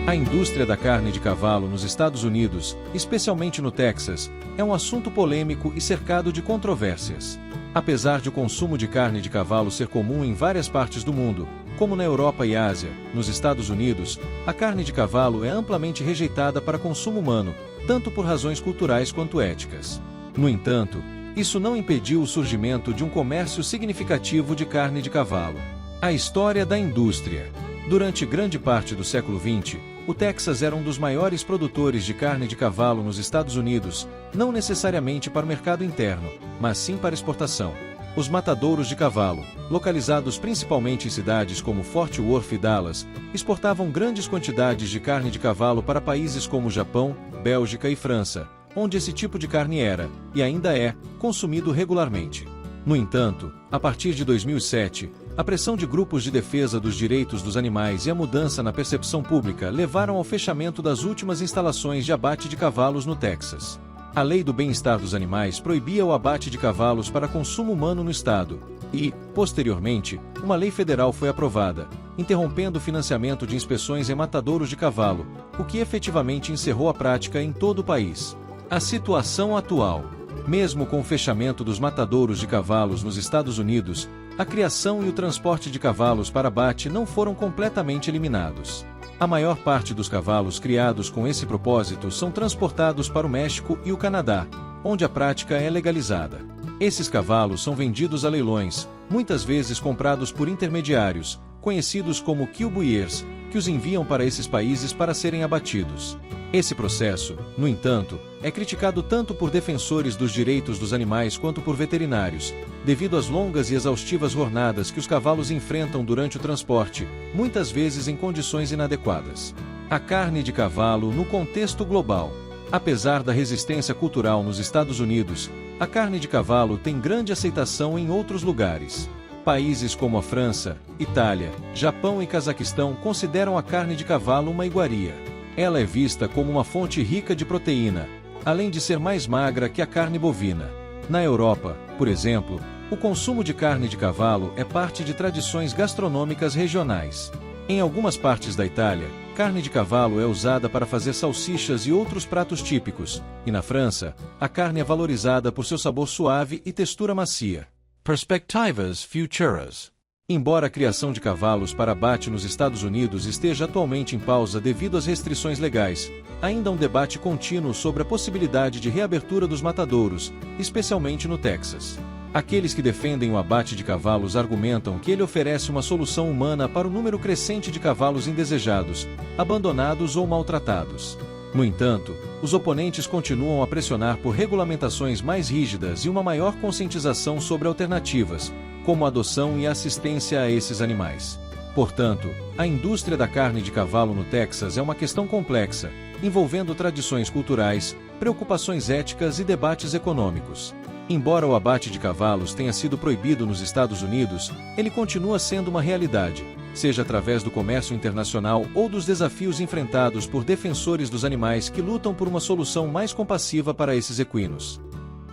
A indústria da carne de cavalo nos Estados Unidos, especialmente no Texas, é um assunto polêmico e cercado de controvérsias. Apesar de o consumo de carne de cavalo ser comum em várias partes do mundo, como na Europa e Ásia, nos Estados Unidos, a carne de cavalo é amplamente rejeitada para consumo humano, tanto por razões culturais quanto éticas. No entanto, isso não impediu o surgimento de um comércio significativo de carne de cavalo. A história da indústria. Durante grande parte do século XX, o Texas era um dos maiores produtores de carne de cavalo nos Estados Unidos, não necessariamente para o mercado interno, mas sim para exportação. Os matadouros de cavalo, localizados principalmente em cidades como Fort Worth e Dallas, exportavam grandes quantidades de carne de cavalo para países como Japão, Bélgica e França, onde esse tipo de carne era, e ainda é, consumido regularmente. No entanto, a partir de 2007, a pressão de grupos de defesa dos direitos dos animais e a mudança na percepção pública levaram ao fechamento das últimas instalações de abate de cavalos no Texas. A Lei do Bem-Estar dos Animais proibia o abate de cavalos para consumo humano no estado, e, posteriormente, uma lei federal foi aprovada, interrompendo o financiamento de inspeções em matadouros de cavalo, o que efetivamente encerrou a prática em todo o país. A situação atual. Mesmo com o fechamento dos matadouros de cavalos nos Estados Unidos, a criação e o transporte de cavalos para abate não foram completamente eliminados. A maior parte dos cavalos criados com esse propósito são transportados para o México e o Canadá, onde a prática é legalizada. Esses cavalos são vendidos a leilões, muitas vezes comprados por intermediários, conhecidos como killbuiers, que os enviam para esses países para serem abatidos. Esse processo, no entanto, é criticado tanto por defensores dos direitos dos animais quanto por veterinários, devido às longas e exaustivas jornadas que os cavalos enfrentam durante o transporte, muitas vezes em condições inadequadas. A carne de cavalo no contexto global. Apesar da resistência cultural nos Estados Unidos, a carne de cavalo tem grande aceitação em outros lugares. Países como a França, Itália, Japão e Cazaquistão consideram a carne de cavalo uma iguaria. Ela é vista como uma fonte rica de proteína, além de ser mais magra que a carne bovina. Na Europa, por exemplo, o consumo de carne de cavalo é parte de tradições gastronômicas regionais. Em algumas partes da Itália, carne de cavalo é usada para fazer salsichas e outros pratos típicos, e na França, a carne é valorizada por seu sabor suave e textura macia. Perspectivas futuras. Embora a criação de cavalos para abate nos Estados Unidos esteja atualmente em pausa devido às restrições legais, ainda há um debate contínuo sobre a possibilidade de reabertura dos matadouros, especialmente no Texas. Aqueles que defendem o abate de cavalos argumentam que ele oferece uma solução humana para o número crescente de cavalos indesejados, abandonados ou maltratados. No entanto, os oponentes continuam a pressionar por regulamentações mais rígidas e uma maior conscientização sobre alternativas, como a adoção e a assistência a esses animais. Portanto, a indústria da carne de cavalo no Texas é uma questão complexa, envolvendo tradições culturais, preocupações éticas e debates econômicos. Embora o abate de cavalos tenha sido proibido nos Estados Unidos, ele continua sendo uma realidade, seja através do comércio internacional ou dos desafios enfrentados por defensores dos animais que lutam por uma solução mais compassiva para esses equinos.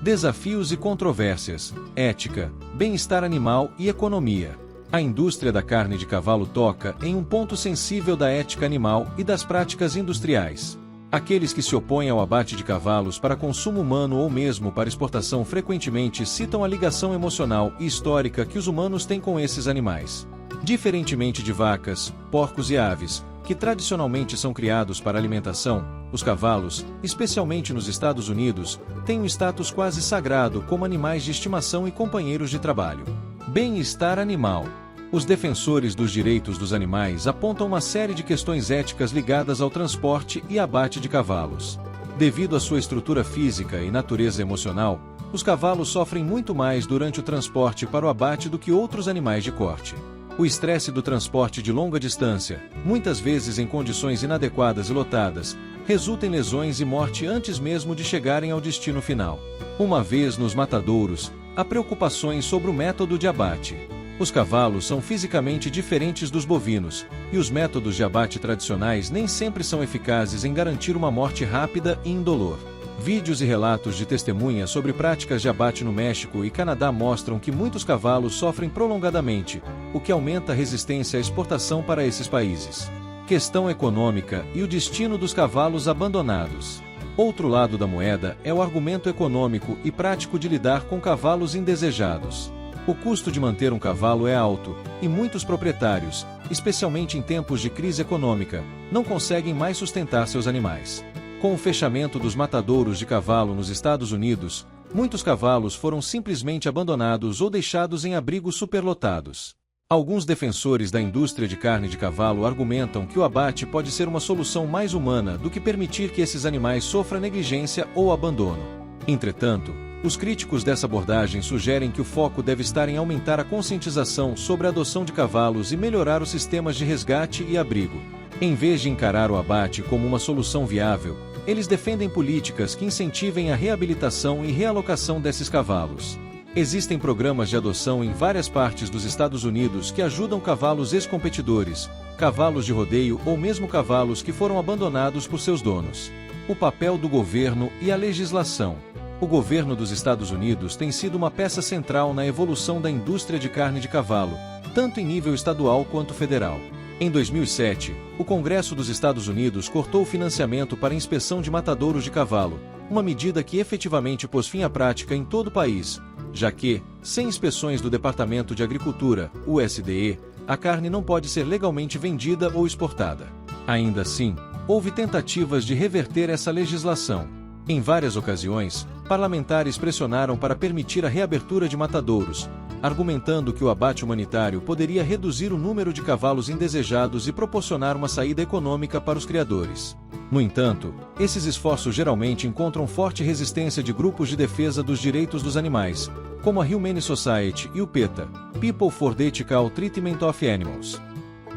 Desafios e controvérsias, ética, bem-estar animal e economia. A indústria da carne de cavalo toca em um ponto sensível da ética animal e das práticas industriais. Aqueles que se opõem ao abate de cavalos para consumo humano ou mesmo para exportação frequentemente citam a ligação emocional e histórica que os humanos têm com esses animais. Diferentemente de vacas, porcos e aves, que tradicionalmente são criados para alimentação, os cavalos, especialmente nos Estados Unidos, têm um status quase sagrado como animais de estimação e companheiros de trabalho. Bem-estar animal. Os defensores dos direitos dos animais apontam uma série de questões éticas ligadas ao transporte e abate de cavalos. Devido à sua estrutura física e natureza emocional, os cavalos sofrem muito mais durante o transporte para o abate do que outros animais de corte. O estresse do transporte de longa distância, muitas vezes em condições inadequadas e lotadas, resulta em lesões e morte antes mesmo de chegarem ao destino final. Uma vez nos matadouros, há preocupações sobre o método de abate. Os cavalos são fisicamente diferentes dos bovinos, e os métodos de abate tradicionais nem sempre são eficazes em garantir uma morte rápida e indolor. Vídeos e relatos de testemunhas sobre práticas de abate no México e Canadá mostram que muitos cavalos sofrem prolongadamente, o que aumenta a resistência à exportação para esses países. questão econômica e o destino dos cavalos abandonados. Outro lado da moeda é o argumento econômico e prático de lidar com cavalos indesejados. O custo de manter um cavalo é alto, e muitos proprietários, especialmente em tempos de crise econômica, não conseguem mais sustentar seus animais. Com o fechamento dos matadouros de cavalo nos Estados Unidos, muitos cavalos foram simplesmente abandonados ou deixados em abrigos superlotados. Alguns defensores da indústria de carne de cavalo argumentam que o abate pode ser uma solução mais humana do que permitir que esses animais sofram negligência ou abandono. Entretanto, os críticos dessa abordagem sugerem que o foco deve estar em aumentar a conscientização sobre a adoção de cavalos e melhorar os sistemas de resgate e abrigo. Em vez de encarar o abate como uma solução viável, eles defendem políticas que incentivem a reabilitação e realocação desses cavalos. Existem programas de adoção em várias partes dos Estados Unidos que ajudam cavalos ex-competidores, cavalos de rodeio ou mesmo cavalos que foram abandonados por seus donos. O papel do governo e a legislação. O governo dos Estados Unidos tem sido uma peça central na evolução da indústria de carne de cavalo, tanto em nível estadual quanto federal. Em 2007, o Congresso dos Estados Unidos cortou o financiamento para a inspeção de matadouros de cavalo, uma medida que efetivamente pôs fim à prática em todo o país, já que, sem inspeções do Departamento de Agricultura, USDA, a carne não pode ser legalmente vendida ou exportada. Ainda assim, houve tentativas de reverter essa legislação. Em várias ocasiões, parlamentares pressionaram para permitir a reabertura de matadouros, argumentando que o abate humanitário poderia reduzir o número de cavalos indesejados e proporcionar uma saída econômica para os criadores. No entanto, esses esforços geralmente encontram forte resistência de grupos de defesa dos direitos dos animais, como a Humane Society e o PETA, People for the Ethical Treatment of Animals.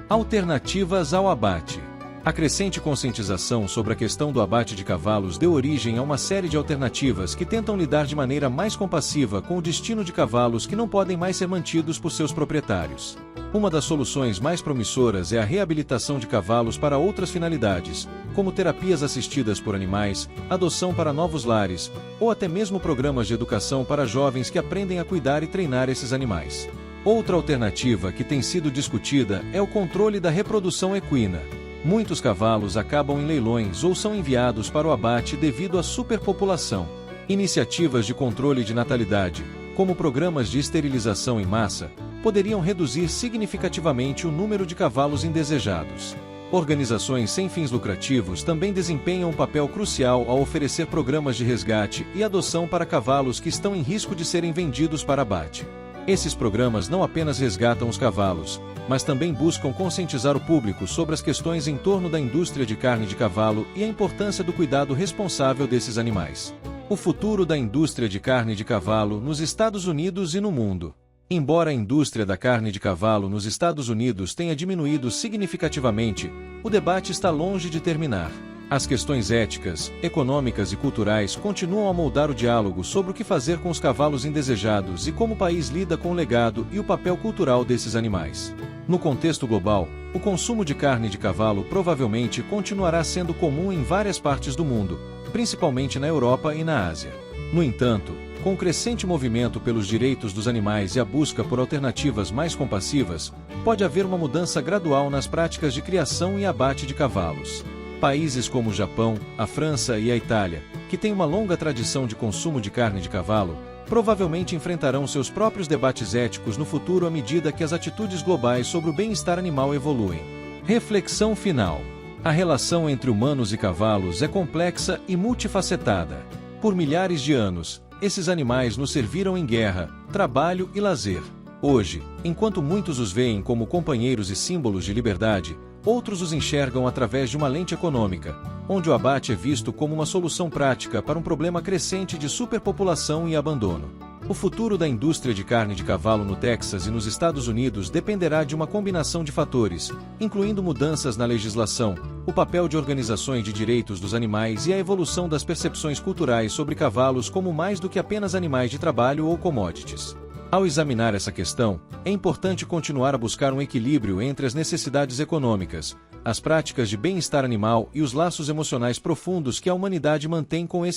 Alternativas ao abate. A crescente conscientização sobre a questão do abate de cavalos deu origem a uma série de alternativas que tentam lidar de maneira mais compassiva com o destino de cavalos que não podem mais ser mantidos por seus proprietários. Uma das soluções mais promissoras é a reabilitação de cavalos para outras finalidades, como terapias assistidas por animais, adoção para novos lares, ou até mesmo programas de educação para jovens que aprendem a cuidar e treinar esses animais. Outra alternativa que tem sido discutida é o controle da reprodução equina. Muitos cavalos acabam em leilões ou são enviados para o abate devido à superpopulação. Iniciativas de controle de natalidade, como programas de esterilização em massa, poderiam reduzir significativamente o número de cavalos indesejados. Organizações sem fins lucrativos também desempenham um papel crucial ao oferecer programas de resgate e adoção para cavalos que estão em risco de serem vendidos para abate. Esses programas não apenas resgatam os cavalos, mas também buscam conscientizar o público sobre as questões em torno da indústria de carne de cavalo e a importância do cuidado responsável desses animais. O futuro da indústria de carne de cavalo nos Estados Unidos e no mundo. Embora a indústria da carne de cavalo nos Estados Unidos tenha diminuído significativamente, o debate está longe de terminar. As questões éticas, econômicas e culturais continuam a moldar o diálogo sobre o que fazer com os cavalos indesejados e como o país lida com o legado e o papel cultural desses animais. No contexto global, o consumo de carne de cavalo provavelmente continuará sendo comum em várias partes do mundo, principalmente na Europa e na Ásia. No entanto, com o crescente movimento pelos direitos dos animais e a busca por alternativas mais compassivas, pode haver uma mudança gradual nas práticas de criação e abate de cavalos. Países como o Japão, a França e a Itália, que têm uma longa tradição de consumo de carne de cavalo, provavelmente enfrentarão seus próprios debates éticos no futuro à medida que as atitudes globais sobre o bem-estar animal evoluem. Reflexão final. A relação entre humanos e cavalos é complexa e multifacetada. Por milhares de anos, esses animais nos serviram em guerra, trabalho e lazer. Hoje, enquanto muitos os veem como companheiros e símbolos de liberdade, outros os enxergam através de uma lente econômica, onde o abate é visto como uma solução prática para um problema crescente de superpopulação e abandono. O futuro da indústria de carne de cavalo no Texas e nos Estados Unidos dependerá de uma combinação de fatores, incluindo mudanças na legislação, o papel de organizações de direitos dos animais e a evolução das percepções culturais sobre cavalos como mais do que apenas animais de trabalho ou commodities. Ao examinar essa questão, é importante continuar a buscar um equilíbrio entre as necessidades econômicas, as práticas de bem-estar animal e os laços emocionais profundos que a humanidade mantém com esse